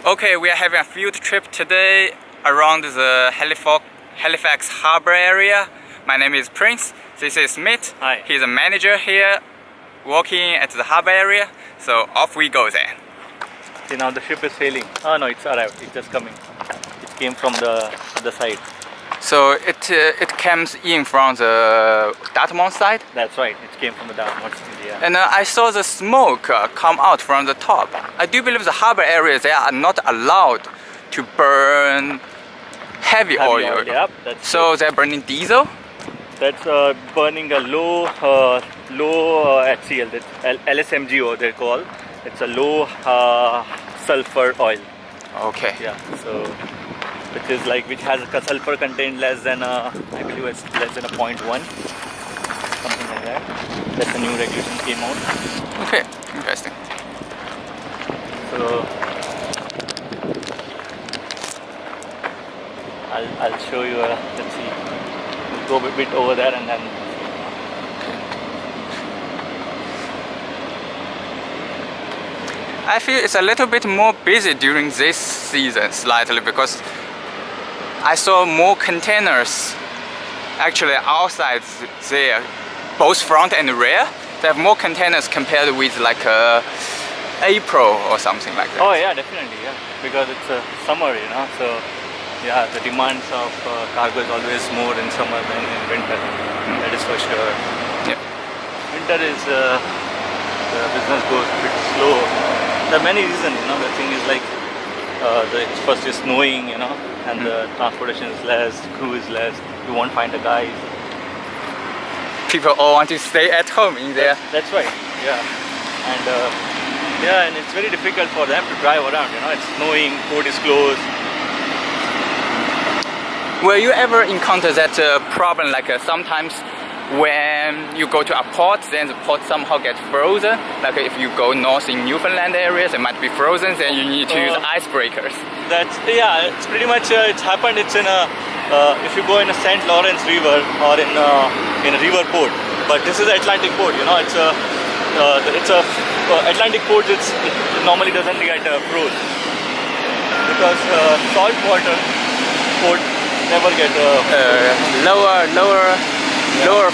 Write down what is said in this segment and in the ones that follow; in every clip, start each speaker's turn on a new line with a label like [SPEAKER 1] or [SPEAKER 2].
[SPEAKER 1] Okay, we are having a field trip today around the Halifax Harbour area. My name is Prince. This is Smith.
[SPEAKER 2] Hi.
[SPEAKER 1] He's a manager here, working at the harbour area. So off we go then.
[SPEAKER 2] See, now the ship is sailing. Oh no, it's arrived. It's just coming. It came from the other side.
[SPEAKER 1] So it comes in from the Dartmouth side.
[SPEAKER 2] That's right. It came from the Dartmouth. Yeah.
[SPEAKER 1] And I saw the smoke come out from the top. I do believe the harbour areas, they are not allowed to burn heavy oil.
[SPEAKER 2] Yep, that's
[SPEAKER 1] So they're burning diesel?
[SPEAKER 2] That's burning a low HCl. That's LSMGO they call. It's a low sulfur oil.
[SPEAKER 1] Okay.
[SPEAKER 2] Yeah. So which has a sulfur content less than I believe it's less than a 0.1, something like that. That's a new regulation came out.
[SPEAKER 1] Okay, interesting.
[SPEAKER 2] So I'll show you. Let's see. We'll go a bit over there and then.
[SPEAKER 1] I feel it's a little bit more busy during this season slightly because I saw more containers actually outside there, both front and rear. They have more containers compared with like April or something like that.
[SPEAKER 2] Oh yeah, definitely, yeah. Because it's summer, so yeah, the demands of cargo is always more in summer than in winter. That is for sure.
[SPEAKER 1] Yeah.
[SPEAKER 2] Winter is the business goes a bit slow. There are many reasons, the thing is like first is snowing, and the transportation is less, crew is less, you won't find the guys.
[SPEAKER 1] People all want to stay at home in there.
[SPEAKER 2] That's right, yeah. And it's very difficult for them to drive around, it's snowing, port is closed.
[SPEAKER 1] Will you ever encounter that problem like sometimes when you go to a port, then the port somehow gets frozen? Like if you go north in Newfoundland areas, it might be frozen, then you need to use icebreakers.
[SPEAKER 2] It's pretty much, it's happened, it's in a, if you go in a St. Lawrence River or in a river port, but this is the Atlantic port, it's a Atlantic port, it normally doesn't get froze because salt water port never get
[SPEAKER 1] lower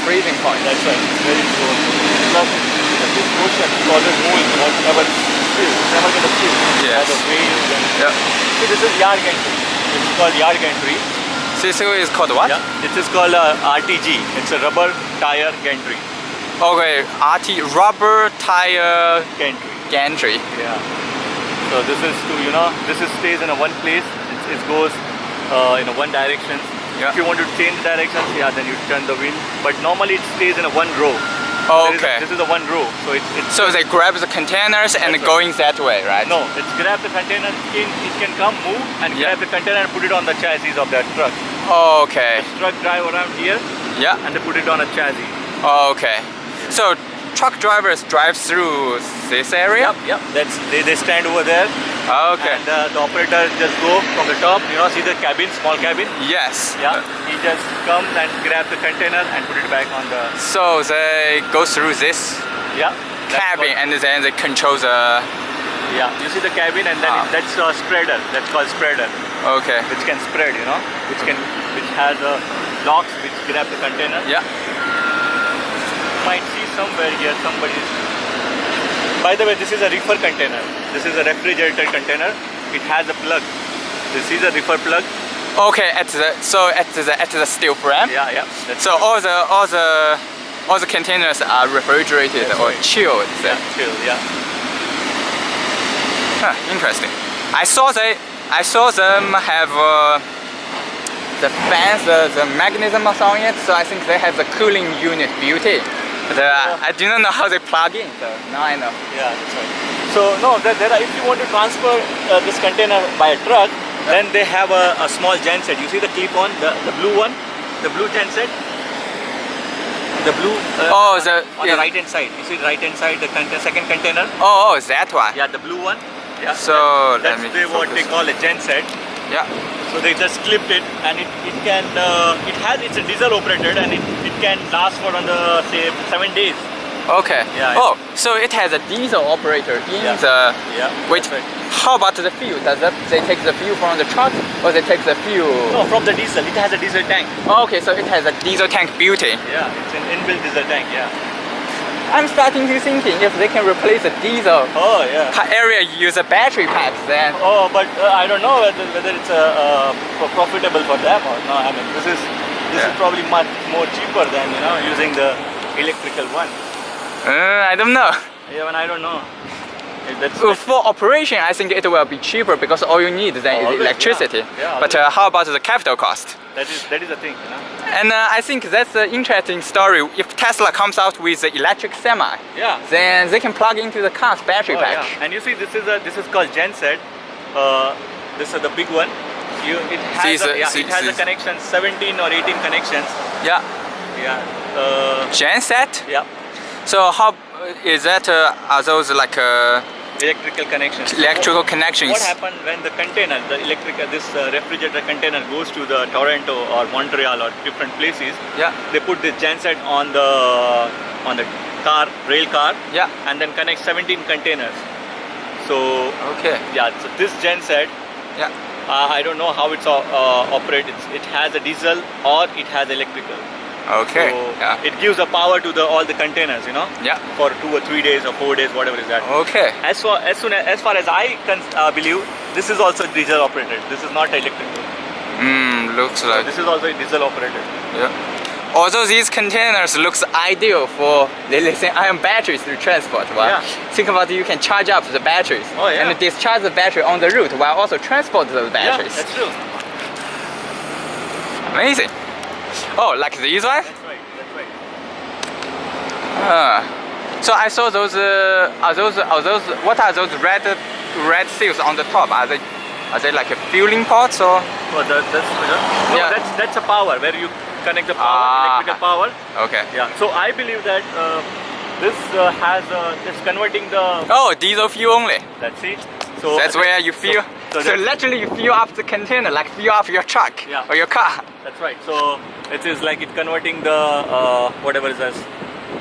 [SPEAKER 1] freezing point.
[SPEAKER 2] That's right, it's very cool. Plus, this ocean is always moving, never get a spill.
[SPEAKER 1] Yes.
[SPEAKER 2] The waves and
[SPEAKER 1] Yeah.
[SPEAKER 2] see, this is yard gantry. It's called yard gantry.
[SPEAKER 1] This is called what?
[SPEAKER 2] Yeah. This is called RTG. It's a rubber tire gantry.
[SPEAKER 1] Okay, rubber tire gantry.
[SPEAKER 2] Yeah. So this is to stays in a one place. It goes in a one direction.
[SPEAKER 1] Yeah.
[SPEAKER 2] If you want to change directions, then you turn the wheel. But normally it stays in a one row.
[SPEAKER 1] Okay.
[SPEAKER 2] This is a one row. So
[SPEAKER 1] So they grab the containers and going that way, right?
[SPEAKER 2] No, it's grab the container. It can come, move, and grab the container and put it on the chassis of that truck.
[SPEAKER 1] Okay.
[SPEAKER 2] The truck drive around here.
[SPEAKER 1] Yeah.
[SPEAKER 2] And they put it on a chassis.
[SPEAKER 1] Okay. So truck drivers drive through this area?
[SPEAKER 2] Yep. They stand over there.
[SPEAKER 1] Okay.
[SPEAKER 2] And the operator just go from the top. See the cabin, small cabin.
[SPEAKER 1] Yes.
[SPEAKER 2] Yeah. He just comes and grab the container and put it back on the.
[SPEAKER 1] So they go through this cabin and then they control the.
[SPEAKER 2] Yeah. You see the cabin and then that's a spreader. That's called spreader.
[SPEAKER 1] Okay.
[SPEAKER 2] Which can spread, which has locks which grab the container.
[SPEAKER 1] Yeah.
[SPEAKER 2] You might see somewhere here somebody's. By the way, this is a reefer container. This is a refrigerator container. It has a plug. This is a reefer plug.
[SPEAKER 1] Okay, at the steel frame.
[SPEAKER 2] Yeah.
[SPEAKER 1] So all the containers are refrigerated or chilled.
[SPEAKER 2] Yeah, chilled. Yeah.
[SPEAKER 1] Huh, interesting. I saw them have the fans, the mechanism on it. So I think they have the cooling unit built in. But I do not know how they plug in. So now I know.
[SPEAKER 2] Yeah, that's right. So no, if you want to transfer this container by a truck, then they have a small genset. You see the clip on the blue one, the blue genset. The blue on the right hand side. You see the right hand side, the second container.
[SPEAKER 1] Oh, that one.
[SPEAKER 2] Yeah, the blue one. Yeah.
[SPEAKER 1] So
[SPEAKER 2] that's what they call a genset.
[SPEAKER 1] Yeah.
[SPEAKER 2] So they just clipped it, and it's a diesel operated, and it can last for say 7 days.
[SPEAKER 1] Okay.
[SPEAKER 2] Yeah,
[SPEAKER 1] Oh, so it has a diesel operator in
[SPEAKER 2] Yeah.
[SPEAKER 1] the.
[SPEAKER 2] Yeah,
[SPEAKER 1] Wait.
[SPEAKER 2] that's right.
[SPEAKER 1] How about the fuel? Does they take the fuel from the truck, or they take the fuel?
[SPEAKER 2] No, from the diesel. It has a diesel tank.
[SPEAKER 1] Oh, okay, so it has a diesel tank built in.
[SPEAKER 2] Yeah, it's an inbuilt diesel tank. Yeah.
[SPEAKER 1] I'm starting to thinking if they can replace the diesel
[SPEAKER 2] Oh yeah.
[SPEAKER 1] area use a battery packs, then.
[SPEAKER 2] Oh, but I don't know whether it's profitable for them or no. I mean, this is
[SPEAKER 1] Yeah.
[SPEAKER 2] probably much more cheaper than using the electrical one.
[SPEAKER 1] I don't know.
[SPEAKER 2] Even I don't know. That's
[SPEAKER 1] For operation, I think it will be cheaper because all you need then is
[SPEAKER 2] Always,
[SPEAKER 1] electricity.
[SPEAKER 2] yeah. Yeah,
[SPEAKER 1] But how about the capital cost?
[SPEAKER 2] that is the thing.
[SPEAKER 1] And I think that's an interesting story. If Tesla comes out with the electric semi,
[SPEAKER 2] Yeah.
[SPEAKER 1] then they can plug into the car's battery
[SPEAKER 2] Oh,
[SPEAKER 1] pack.
[SPEAKER 2] yeah. And you see, this is called genset. This is the big one. It has it has a connection, 17 or 18 connections.
[SPEAKER 1] Yeah.
[SPEAKER 2] Yeah.
[SPEAKER 1] Genset.
[SPEAKER 2] Yeah.
[SPEAKER 1] So how is that? Are those like
[SPEAKER 2] Electrical connections.
[SPEAKER 1] electrical connections?
[SPEAKER 2] What happened when the container, this refrigerator container goes to the Toronto or Montreal or different places?
[SPEAKER 1] Yeah.
[SPEAKER 2] They put this genset on the rail car,
[SPEAKER 1] Yeah.
[SPEAKER 2] and then connect 17 containers. So
[SPEAKER 1] Okay.
[SPEAKER 2] yeah, so this genset,
[SPEAKER 1] Yeah.
[SPEAKER 2] I don't know how it's operated. It has a diesel or it has electrical.
[SPEAKER 1] Okay.
[SPEAKER 2] So
[SPEAKER 1] Yeah.
[SPEAKER 2] it gives a power to all the containers,
[SPEAKER 1] Yeah.
[SPEAKER 2] for 2 or 3 days or 4 days, whatever is that.
[SPEAKER 1] Okay.
[SPEAKER 2] As far as I believe, this is also diesel operated. This is not electrical.
[SPEAKER 1] Looks like.
[SPEAKER 2] This is also diesel operated.
[SPEAKER 1] Yeah. Although these containers looks ideal for the lithium-ion batteries to transport, right?
[SPEAKER 2] Yeah.
[SPEAKER 1] Think about it, you can charge up the batteries
[SPEAKER 2] Oh, yeah.
[SPEAKER 1] and discharge the battery on the route while also transport those batteries.
[SPEAKER 2] Yeah, that's true.
[SPEAKER 1] Amazing. Oh, like these ones?
[SPEAKER 2] That's right. That's right.
[SPEAKER 1] So I saw those. Are those? What are those red seals on the top? Are they like a fueling pots or?
[SPEAKER 2] Oh,
[SPEAKER 1] Yeah.
[SPEAKER 2] that's a power where you connect the power, electrical power.
[SPEAKER 1] Okay.
[SPEAKER 2] Yeah. So I believe that this it's converting the.
[SPEAKER 1] Oh, diesel fuel only.
[SPEAKER 2] Let's see. So
[SPEAKER 1] That's where you fuel. So
[SPEAKER 2] that's-
[SPEAKER 1] literally you fuel up the container, like fuel up your truck
[SPEAKER 2] Yeah.
[SPEAKER 1] or your car.
[SPEAKER 2] That's right. So it is like it converting the whatever is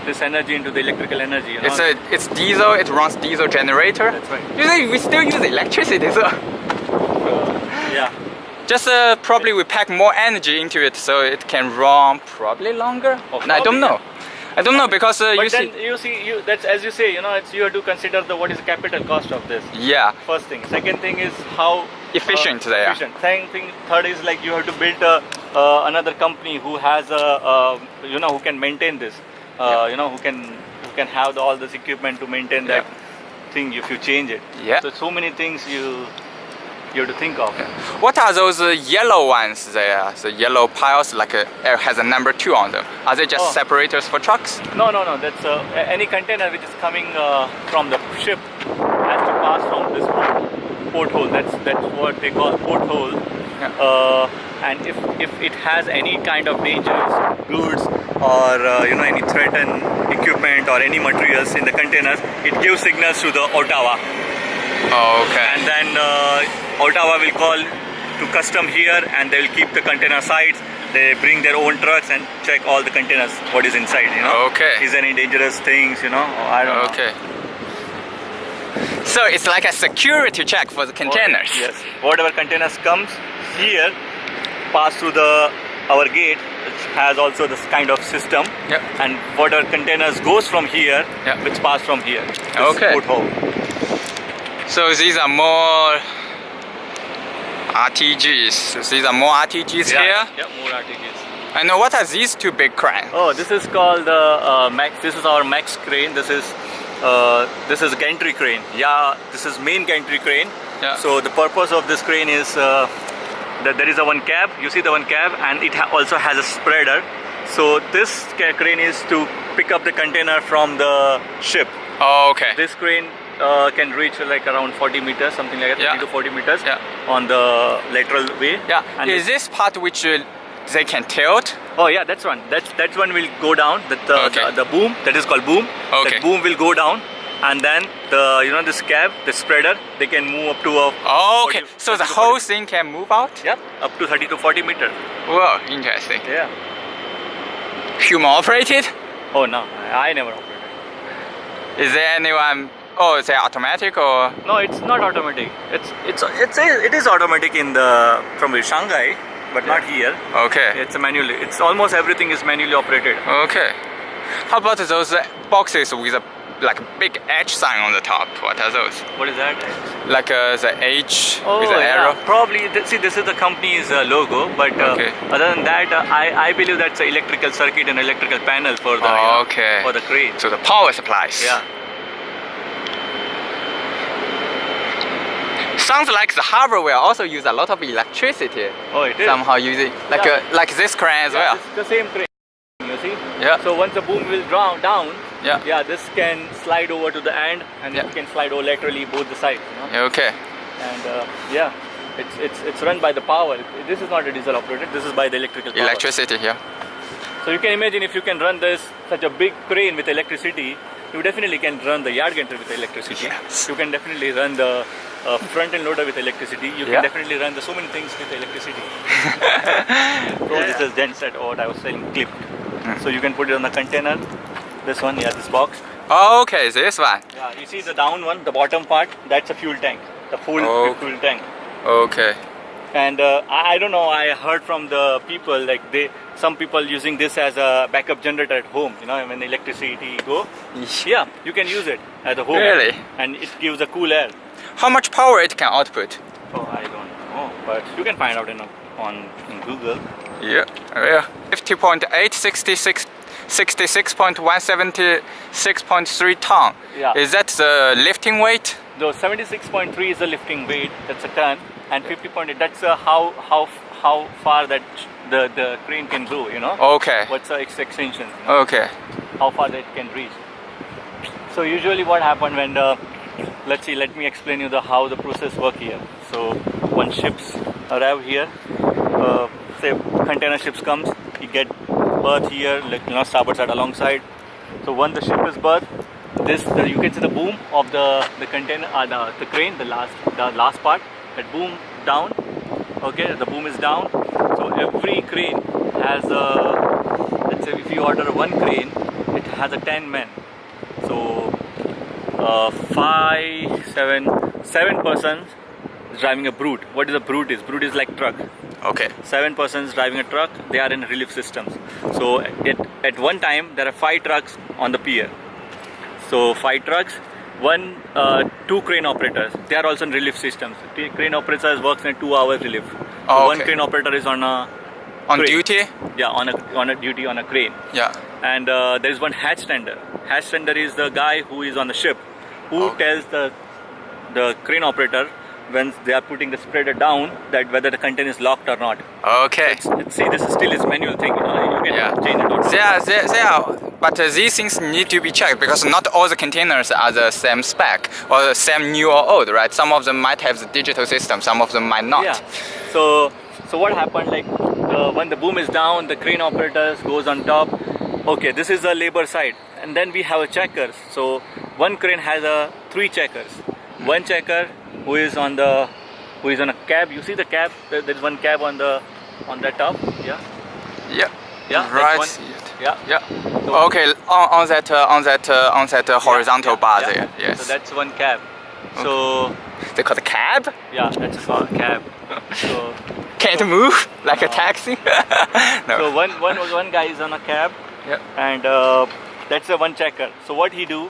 [SPEAKER 2] this energy into the electrical energy.
[SPEAKER 1] It's diesel. It runs diesel generator.
[SPEAKER 2] That's right.
[SPEAKER 1] You see, we still use electricity, so
[SPEAKER 2] Yeah.
[SPEAKER 1] just probably we pack more energy into it, so it can run probably longer.
[SPEAKER 2] Oh,
[SPEAKER 1] And I don't
[SPEAKER 2] probably,
[SPEAKER 1] know. I don't know because
[SPEAKER 2] But
[SPEAKER 1] you
[SPEAKER 2] then
[SPEAKER 1] see.
[SPEAKER 2] that's as you say, you have to consider what is the capital cost of this.
[SPEAKER 1] Yeah.
[SPEAKER 2] First thing. Second thing is how
[SPEAKER 1] Efficient they are.
[SPEAKER 2] efficient. Second thing. Third is like you have to build another company who has who can maintain this. Who can have all this equipment to maintain that thing if you change it.
[SPEAKER 1] Yeah.
[SPEAKER 2] So many things you have to think of.
[SPEAKER 1] What are those yellow ones there? The yellow piles, like has a number 2 on them. Are they just
[SPEAKER 2] Oh.
[SPEAKER 1] separators for trucks?
[SPEAKER 2] No. That's any container which is coming from the ship has to pass from this porthole. That's what they call porthole.
[SPEAKER 1] Yeah.
[SPEAKER 2] And if it has any kind of dangerous goods or any threatened equipment or any materials in the containers, it gives signals to the Ottawa,
[SPEAKER 1] Okay.
[SPEAKER 2] and then Ottawa will call to custom here, and they will keep the container sides. They bring their own trucks and check all the containers, what is inside.
[SPEAKER 1] Okay.
[SPEAKER 2] Is there any dangerous things? Or I don't know.
[SPEAKER 1] Okay. So it's like a security check for the containers.
[SPEAKER 2] Yes. Whatever containers comes here, pass through our gate, which has also this kind of system.
[SPEAKER 1] Yep.
[SPEAKER 2] And whatever containers goes from here,
[SPEAKER 1] Yep.
[SPEAKER 2] which pass from here. This
[SPEAKER 1] Okay.
[SPEAKER 2] porthole.
[SPEAKER 1] So these are more RTGs. These are more RTGs here.
[SPEAKER 2] Yeah, more RTGs.
[SPEAKER 1] And what are these 2 big cranes?
[SPEAKER 2] Oh, this is called Max. This is our Max crane. This is gantry crane. Yeah, this is main gantry crane.
[SPEAKER 1] Yeah.
[SPEAKER 2] So the purpose of this crane is that there is a one cab. You see the one cab, and it also has a spreader. So this crane is to pick up the container from the ship.
[SPEAKER 1] Oh, okay.
[SPEAKER 2] This crane can reach like around 40 meters, something like that,
[SPEAKER 1] Yeah.
[SPEAKER 2] 30 to 40 meters
[SPEAKER 1] Yeah.
[SPEAKER 2] on the lateral way.
[SPEAKER 1] Yeah.
[SPEAKER 2] And
[SPEAKER 1] Is this part which they can tilt?
[SPEAKER 2] oh yeah, that's one. That one will go down.
[SPEAKER 1] Okay.
[SPEAKER 2] The boom, that is called boom.
[SPEAKER 1] Okay.
[SPEAKER 2] That boom will go down, and then this cab, the spreader, they can move up to a.
[SPEAKER 1] Oh, okay.
[SPEAKER 2] 40
[SPEAKER 1] So the
[SPEAKER 2] 30 to
[SPEAKER 1] whole
[SPEAKER 2] 40
[SPEAKER 1] thing can move out?
[SPEAKER 2] Yep, up to 30 to 40 meters.
[SPEAKER 1] Whoa, interesting.
[SPEAKER 2] Yeah.
[SPEAKER 1] Human operated?
[SPEAKER 2] Oh no, I never operated.
[SPEAKER 1] Is there anyone? Oh, is it automatic or?
[SPEAKER 2] No, it's not automatic. It is automatic in the from Shanghai, but not here.
[SPEAKER 1] Okay.
[SPEAKER 2] It's a manually. It's almost everything is manually operated.
[SPEAKER 1] Okay. How about those boxes with a like big H sign on the top? What are those?
[SPEAKER 2] What is that?
[SPEAKER 1] Like the H with the
[SPEAKER 2] yeah.
[SPEAKER 1] arrow?
[SPEAKER 2] Probably. See, this is the company's logo, but
[SPEAKER 1] Okay.
[SPEAKER 2] other than that, I believe that's an electrical circuit and electrical panel for the
[SPEAKER 1] Okay.
[SPEAKER 2] for the crane.
[SPEAKER 1] So the power supplies.
[SPEAKER 2] Yeah.
[SPEAKER 1] Sounds like the harbor will also use a lot of electricity.
[SPEAKER 2] Oh, it is.
[SPEAKER 1] Somehow using like like this crane as well.
[SPEAKER 2] It's the same crane. You see?
[SPEAKER 1] Yeah.
[SPEAKER 2] So once the boom will down,
[SPEAKER 1] Yeah.
[SPEAKER 2] this can slide over to the end, and it can slide over laterally both the sides. You know?
[SPEAKER 1] Okay.
[SPEAKER 2] And it's run by the power. This is not a diesel operated. This is by the electrical power.
[SPEAKER 1] Electricity here.
[SPEAKER 2] So you can imagine if you can run such a big crane with electricity, you definitely can run the yard gantry with electricity.
[SPEAKER 1] Yes.
[SPEAKER 2] You can definitely run the front end loader with electricity. You can definitely run so many things with electricity. So this is gen set, what I was saying, clipped. So you can put it on the container. This one, this box.
[SPEAKER 1] Oh, okay, this one.
[SPEAKER 2] Yeah, you see the down one, the bottom part, that's a fuel tank, the full fuel tank.
[SPEAKER 1] Okay.
[SPEAKER 2] And I don't know, I heard from the people, like some people using this as a backup generator at home, you know, when the electricity go. Yeah, you can use it at the home.
[SPEAKER 1] Really?
[SPEAKER 2] And it gives a cool air.
[SPEAKER 1] How much power it can output?
[SPEAKER 2] Oh, I don't know, but you can find out in Google.
[SPEAKER 1] Yeah. 50.8, 66.176.3 ton.
[SPEAKER 2] Yeah.
[SPEAKER 1] Is that the lifting weight?
[SPEAKER 2] So 76.3 is the lifting weight, that's a ton, and 50.8, that's how far that the crane can go, you know?
[SPEAKER 1] Okay.
[SPEAKER 2] What's the extension? You know?
[SPEAKER 1] Okay.
[SPEAKER 2] How far that can reach. So usually what happens when let me explain you how the process work here. So when ships arrive here, say container ships comes, you get berth here, like starboard side alongside. So when the ship is berthed, you can see the boom of the container, the crane, the last part, that boom down. Okay, the boom is down. So every crane has let's say if you order one crane, it has a 10 men. So 7 persons is driving a brute. What is a brute is? Brute is like truck.
[SPEAKER 1] Okay.
[SPEAKER 2] 7 persons driving a truck, they are in relief systems. So at one time there are 5 trucks on the pier. So 5 trucks, 2 crane operators, they are also in relief systems. The crane operators works in a 2 hours relief. So one crane operator is on
[SPEAKER 1] duty?
[SPEAKER 2] Yeah, on a duty on a crane.
[SPEAKER 1] Yeah.
[SPEAKER 2] And there is one hatch tender. Hatch tender is the guy who is on the ship, who tells the crane operator when they are putting the spreader down that whether the container is locked or not.
[SPEAKER 1] Okay.
[SPEAKER 2] See, this is still is manual thing. You know, you can change it.
[SPEAKER 1] They are, but these things need to be checked because not all the containers are the same spec or the same new or old, right? Some of them might have the digital system, some of them might not.
[SPEAKER 2] Yeah. So what happened? Like when the boom is down, the crane operators goes on top. Okay, this is the labor side, and then we have a checkers. So one crane has 3 checkers. One checker who is on a cab. You see the cab? There's one cab on the top. Yeah.
[SPEAKER 1] Yeah.
[SPEAKER 2] Yeah.
[SPEAKER 1] Right.
[SPEAKER 2] Yeah.
[SPEAKER 1] Yeah. So, okay. On that horizontal bar there. Yes.
[SPEAKER 2] So that's one cab. Okay. So
[SPEAKER 1] they call it cab.
[SPEAKER 2] Yeah, that's a cab. So
[SPEAKER 1] can't move like a taxi. No.
[SPEAKER 2] So one guy is on a cab.
[SPEAKER 1] Yeah.
[SPEAKER 2] And that's a one checker. So what he do?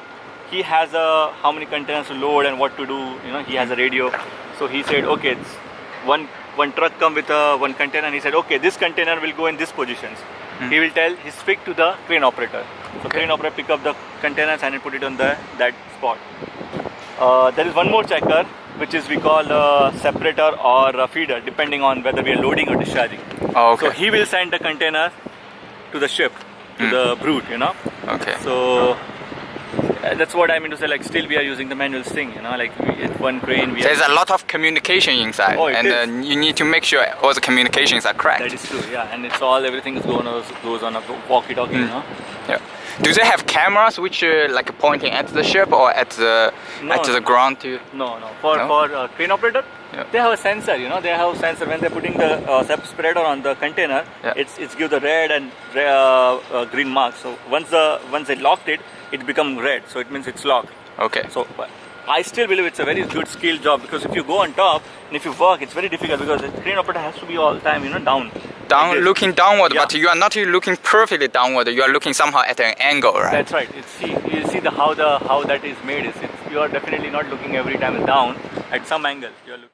[SPEAKER 2] He has how many containers to load and what to do. You know, he has a radio. So he said, okay, it's one truck come with one container, and he said, okay, this container will go in this positions. He will speak to the crane operator. So crane operator pick up the containers and put it on that spot. There is one more checker, which is we call a separator or a feeder, depending on whether we are loading or discharging. So he will send the container to the ship, to the brute, you know.
[SPEAKER 1] Okay.
[SPEAKER 2] So that's what I mean to say, like still we are using the manual thing, you know, like at one crane
[SPEAKER 1] there's a lot of communication inside, and you need to make sure all the communications are correct.
[SPEAKER 2] That is true, yeah, and it's everything goes on a walkie-talkie, you know.
[SPEAKER 1] Yeah. Do they have cameras which are like pointing at the ship or at the ground too?
[SPEAKER 2] No. For crane operator?
[SPEAKER 1] Yeah.
[SPEAKER 2] They have a sensor, you know. They have a sensor when they're putting the spreader on the container.
[SPEAKER 1] Yeah.
[SPEAKER 2] It's give the red and green marks. So once they locked it, it become red. So it means it's locked.
[SPEAKER 1] Okay.
[SPEAKER 2] So I still believe it's a very good skill job, because if you go on top and if you work, it's very difficult, because the crane operator has to be all the time, you know, down.
[SPEAKER 1] Down,
[SPEAKER 2] Like this.
[SPEAKER 1] looking downward,
[SPEAKER 2] Yeah.
[SPEAKER 1] but you are not looking perfectly downward. You are looking somehow at an angle, right?
[SPEAKER 2] That's right. You see how that is made. You are definitely not looking every time down at some angle. You are looking.